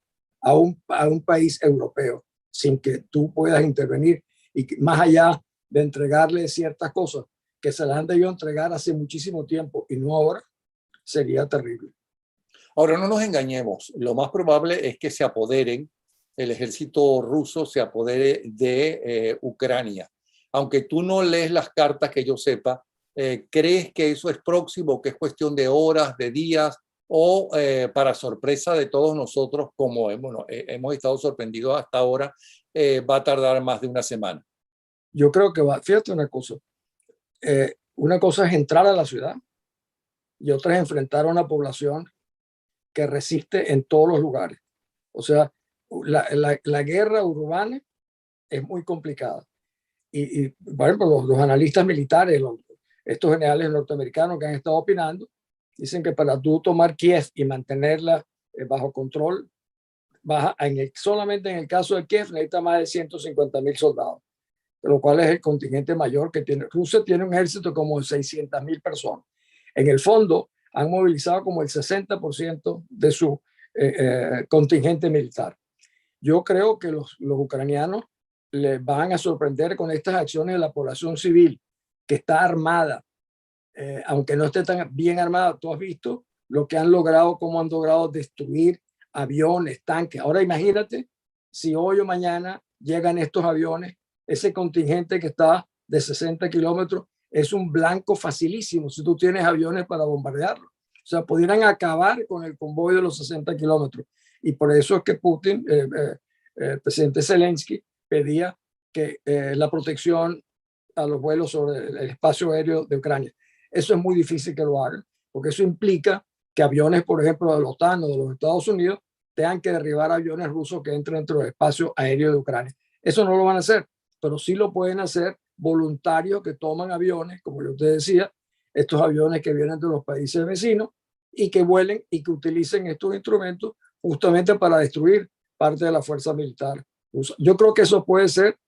a un país europeo, sin que tú puedas intervenir, y más allá de entregarle ciertas cosas que se las han debido entregar hace muchísimo tiempo y no ahora, sería terrible. Ahora, no nos engañemos, lo más probable es que se apoderen, el ejército ruso se apodere de Ucrania. Aunque tú no lees las cartas que yo sepa, ¿crees que eso es próximo, que es cuestión de horas, de días, o para sorpresa de todos nosotros, como hemos estado sorprendidos hasta ahora, va a tardar más de una semana? Yo creo que fíjate una cosa es entrar a la ciudad y otra es enfrentar a una población que resiste en todos los lugares. O sea, la guerra urbana es muy complicada. Y por ejemplo, los analistas militares, estos generales norteamericanos que han estado opinando, dicen que para tú tomar Kiev y mantenerla bajo control, solamente en el caso de Kiev necesita más de 150,000 soldados, lo cual es el contingente mayor que tiene. Rusia tiene un ejército como de 600,000 personas. En el fondo, han movilizado como el 60% de su contingente militar. Yo creo que los ucranianos les van a sorprender con estas acciones de la población civil que está armada, aunque no esté tan bien armada. Tú has visto lo que han logrado, cómo han logrado destruir aviones, tanques. Ahora imagínate si hoy o mañana llegan estos aviones, ese contingente que está de 60 kilómetros es un blanco facilísimo si tú tienes aviones para bombardearlo. O sea, pudieran acabar con el convoy de los 60 kilómetros. Y por eso es que Putin, el presidente Zelensky, pedía que la protección a los vuelos sobre el espacio aéreo de Ucrania. Eso es muy difícil que lo hagan, porque eso implica que aviones, por ejemplo, de la OTAN o de los Estados Unidos, tengan que derribar aviones rusos que entren dentro del espacio aéreo de Ucrania. Eso no lo van a hacer, pero sí lo pueden hacer voluntarios que toman aviones, como yo te decía, estos aviones que vienen de los países vecinos y que vuelen y que utilicen estos instrumentos justamente para destruir parte de la fuerza militar rusa. Yo creo que eso puede ser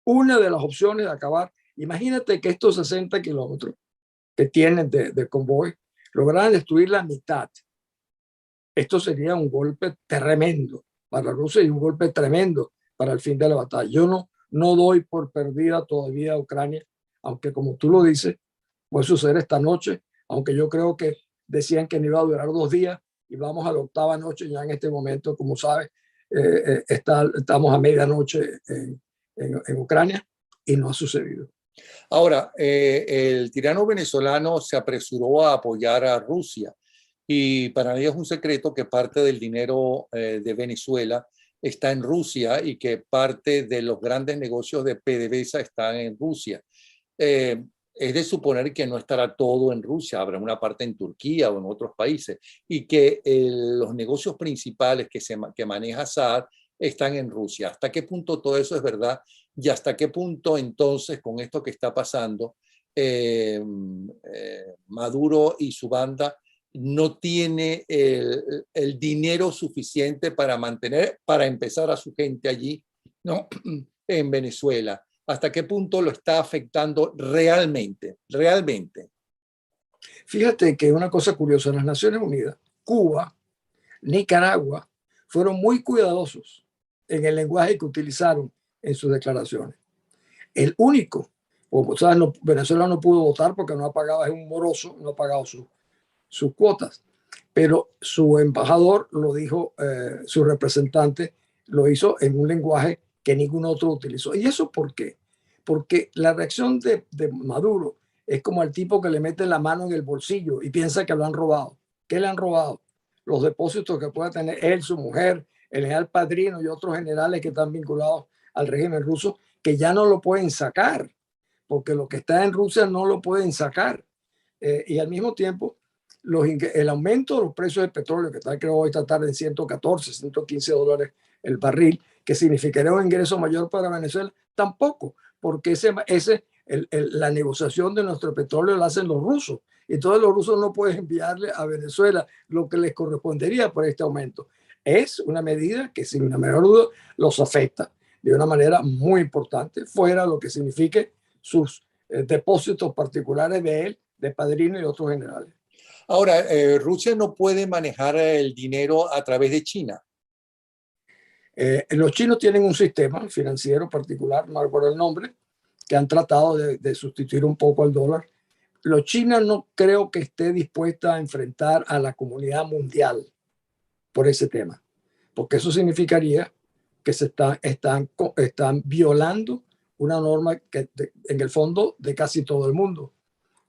una de las opciones de acabar. Imagínate que estos 60 kilómetros que tienen de convoy lograran destruir la mitad. Esto sería un golpe tremendo para Rusia y un golpe tremendo para el fin de la batalla. Yo no doy por perdida todavía a Ucrania, aunque como tú lo dices, puede suceder esta noche, aunque yo creo que decían que no iba a durar 2 días y vamos a la 8ª noche ya en este momento, como sabes, estamos a medianoche en Ucrania. y no ha sucedido. Ahora, el tirano venezolano se apresuró a apoyar a Rusia y para mí es un secreto que parte del dinero de Venezuela está en Rusia y que parte de los grandes negocios de PDVSA están en Rusia. Eh, es de suponer que no estará todo en Rusia, habrá una parte en Turquía o en otros países, y que los negocios principales que maneja Saad están en Rusia. ¿Hasta qué punto todo eso es verdad? Y hasta qué punto entonces con esto que está pasando, Maduro y su banda no tiene el dinero suficiente para mantener, para empezar a su gente allí, ¿no? En Venezuela. ¿Hasta qué punto lo está afectando realmente? Realmente. Fíjate que una cosa curiosa, en las Naciones Unidas, Cuba, Nicaragua, fueron muy cuidadosos en el lenguaje que utilizaron en sus declaraciones. El único, como sabes, no, Venezuela no pudo votar porque no ha pagado, es un moroso, no ha pagado sus cuotas, pero su embajador lo dijo, su representante lo hizo en un lenguaje que ningún otro utilizó. ¿Y eso por qué? Porque la reacción de Maduro es como el tipo que le mete la mano en el bolsillo y piensa que lo han robado. ¿Qué le han robado? Los depósitos que pueda tener él, su mujer, el general Padrino y otros generales que están vinculados al régimen ruso, que ya no lo pueden sacar, porque lo que está en Rusia no lo pueden sacar. Y al mismo tiempo, el aumento de los precios del petróleo, que está creo esta tarde en 114, 115 dólares el barril, que significaría un ingreso mayor para Venezuela, tampoco, porque la negociación de nuestro petróleo la hacen los rusos. Y todos los rusos no pueden enviarle a Venezuela lo que les correspondería por este aumento. Es una medida que sin una menor duda los afecta de una manera muy importante, fuera lo que signifique sus depósitos particulares de él, de Padrino y otros generales. Ahora, Rusia no puede manejar el dinero a través de China. Los chinos tienen un sistema financiero particular, no recuerdo el nombre, que han tratado de sustituir un poco al dólar. Los chinos no creo que esté dispuesta a enfrentar a la comunidad mundial por ese tema, porque eso significaría que están violando una norma que en el fondo de casi todo el mundo.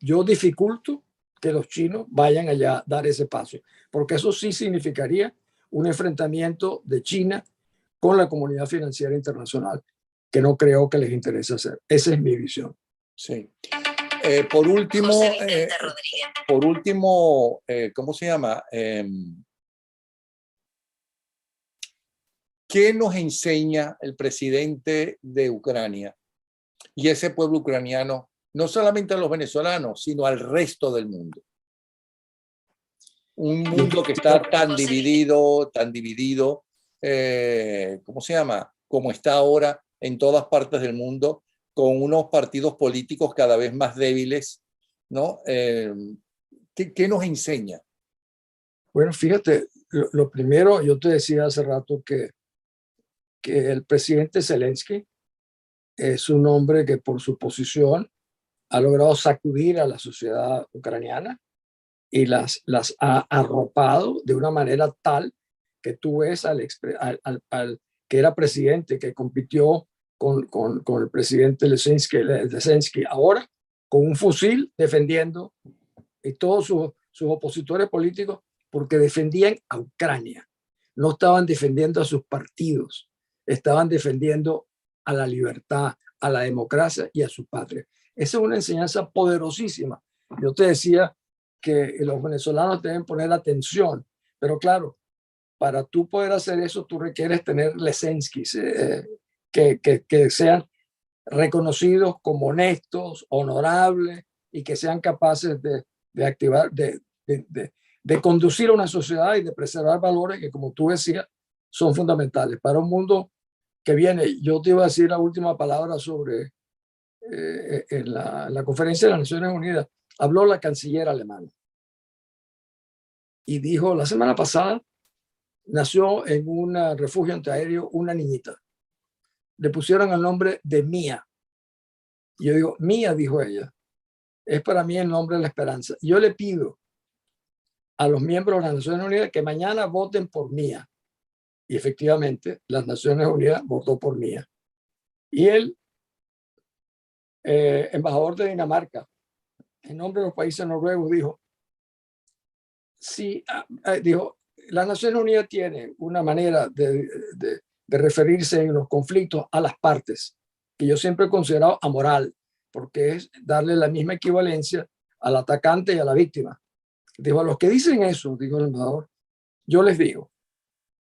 Yo dificulto que los chinos vayan allá a dar ese paso, porque eso sí significaría un enfrentamiento de China con la comunidad financiera internacional, que no creo que les interese hacer. Esa es mi visión. Sí. Por último, ¿cómo se llama? ¿Qué nos enseña el presidente de Ucrania y ese pueblo ucraniano, no solamente a los venezolanos, sino al resto del mundo? Un mundo que está tan dividido, ¿cómo se llama? Como está ahora en todas partes del mundo, con unos partidos políticos cada vez más débiles, ¿no? ¿Qué nos enseña? Bueno, fíjate, lo primero, yo te decía hace rato que el presidente Zelensky es un hombre que por su posición ha logrado sacudir a la sociedad ucraniana y las ha arropado de una manera tal que tú ves al que era presidente, que compitió con el presidente Zelensky ahora con un fusil defendiendo y todos sus opositores políticos porque defendían a Ucrania. No estaban defendiendo a sus partidos, estaban defendiendo a la libertad, a la democracia y a su patria. Esa es una enseñanza poderosísima. Yo te decía que los venezolanos deben poner atención, pero claro, para tú poder hacer eso, tú requieres tener Lesenskis que sean reconocidos como honestos, honorables y que sean capaces de activar, de conducir a una sociedad y de preservar valores que, como tú decías, son fundamentales para un mundo que viene. Yo te iba a decir la última palabra sobre en la conferencia de las Naciones Unidas. Habló la canciller alemana y dijo, la semana pasada nació en un refugio antiaéreo una niñita. Le pusieron el nombre de Mía. Y yo digo, Mía, dijo ella, es para mí el nombre de la esperanza. Yo le pido a los miembros de las Naciones Unidas que mañana voten por Mía. Y efectivamente, las Naciones Unidas votó por Mía. Y embajador de Dinamarca, en nombre de los países noruegos, dijo, dijo, las Naciones Unidas tienen una manera de referirse en los conflictos a las partes, que yo siempre he considerado amoral, porque es darle la misma equivalencia al atacante y a la víctima. Dijo, a los que dicen eso, dijo el embajador, yo les digo,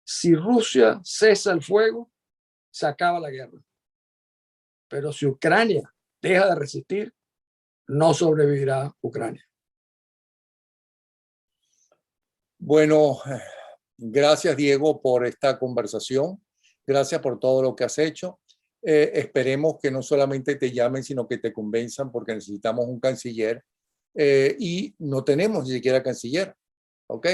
si Rusia cesa el fuego, se acaba la guerra. Pero si Ucrania deja de resistir, no sobrevivirá Ucrania. Bueno, gracias Diego por esta conversación. Gracias por todo lo que has hecho. Esperemos que no solamente te llamen, sino que te convenzan, porque necesitamos un canciller y no tenemos ni siquiera canciller, ¿ok?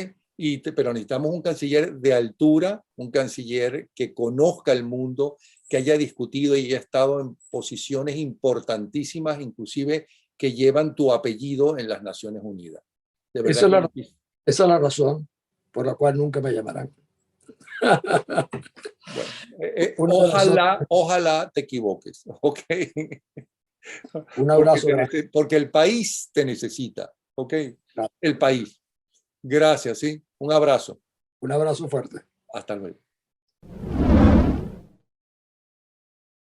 Pero necesitamos un canciller de altura, un canciller que conozca el mundo, que haya discutido y haya estado en posiciones importantísimas, inclusive que llevan tu apellido en las Naciones Unidas. De verdad esa es la razón por la cual nunca me llamarán. Bueno, ojalá te equivoques, ¿ok? Un abrazo. Porque el país te necesita, ¿ok? Claro. El país. Gracias, ¿sí? Un abrazo. Un abrazo fuerte. Hasta luego.